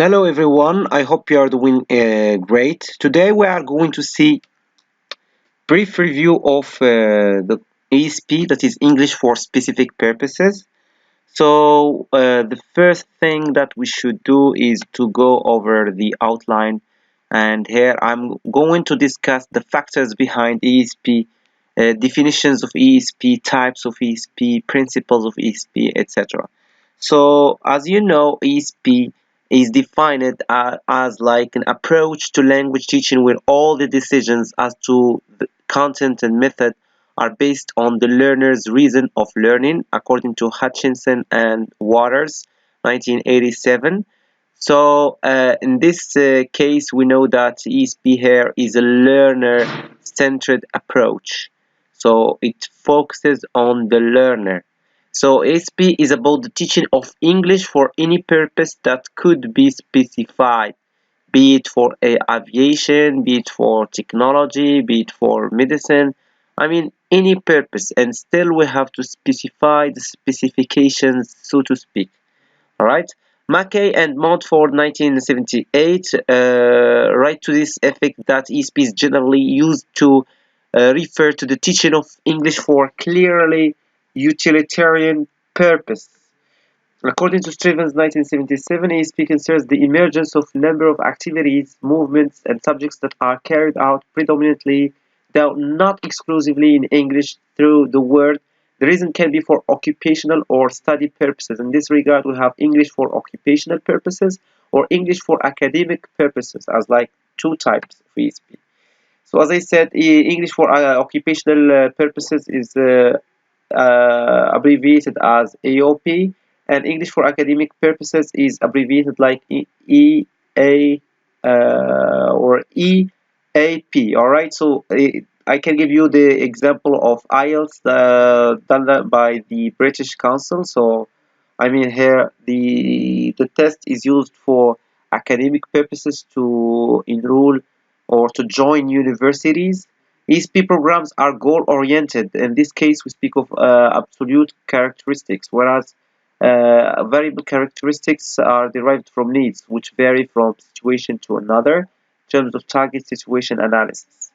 Hello everyone, I hope you are doing great. Today we are going to see brief review of the ESP, that is English for specific purposes. The first thing that we should do is to go over the outline, and here I'm going to discuss the factors behind ESP, definitions of ESP, types of ESP, principles of ESP, etc. So, as you know, ESP is defined as like an approach to language teaching where all the decisions as to the content and method are based on the learner's reason of learning, according to Hutchinson and Waters, 1987. In this case, we know that ESP here is a learner-centered approach. So, it focuses on the learner. So ESP is about the teaching of English for any purpose that could be specified, be it for aviation, be it for technology, be it for medicine. I mean, any purpose, and still we have to specify the specifications, so to speak. All right. Mackay and Montfort, 1978, write to this effect that ESP is generally used to refer to the teaching of English for clearly utilitarian purpose. According to Stevens, 1977, ESP considers the emergence of a number of activities, movements, and subjects that are carried out predominantly, though not exclusively, in English through the word. The reason can be for occupational or study purposes. In this regard, we have English for occupational purposes or English for academic purposes as like two types of ESP. So as I said, English for occupational purposes is abbreviated as AOP, and English for academic purposes is abbreviated like EA or EAP. All right, so I can give you the example of IELTS done by the British Council. So I mean here the test is used for academic purposes to enroll or to join universities. ESP programs are goal-oriented. In this case, we speak of absolute characteristics, whereas variable characteristics are derived from needs, which vary from situation to another in terms of target situation analysis.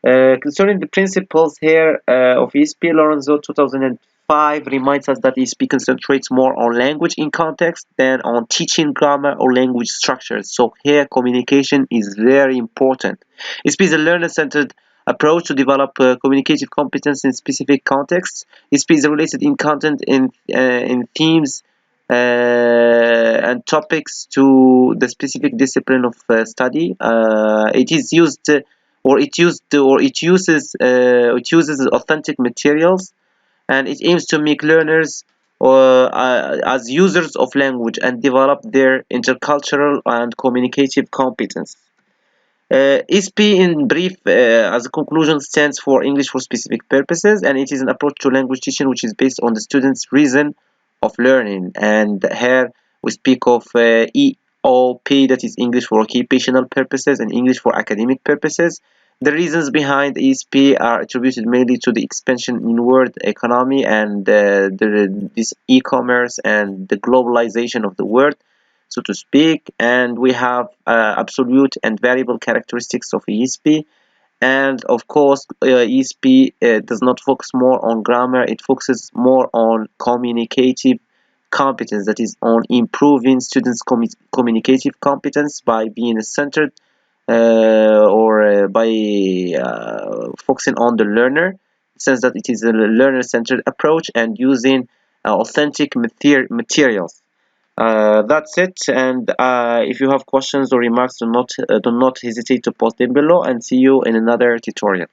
Concerning the principles here of ESP, Lorenzo 2005 reminds us that ESP concentrates more on language in context than on teaching grammar or language structures. So here communication is very important. ESP is a learner-centered approach to develop communicative competence in specific contexts. ESP is related in content in themes and topics to the specific discipline of study. It is used it uses authentic materials, and it aims to make learners as users of language and develop their intercultural and communicative competence. ESP in brief, as a conclusion, stands for English for specific purposes, and it is an approach to language teaching which is based on the student's reason of learning. And here we speak of EOP, that is English for occupational purposes, and English for academic purposes. The reasons behind ESP are attributed mainly to the expansion in world economy and this e-commerce and the globalization of the world, so to speak. And we have absolute and variable characteristics of ESP. And of course, ESP does not focus more on grammar, it focuses more on communicative competence, that is, on improving students' communicative competence by being centered or by focusing on the learner, in the sense that it is a learner-centered approach and using authentic materials. That's it. And if you have questions or remarks, do not hesitate to post them below. And see you in another tutorial.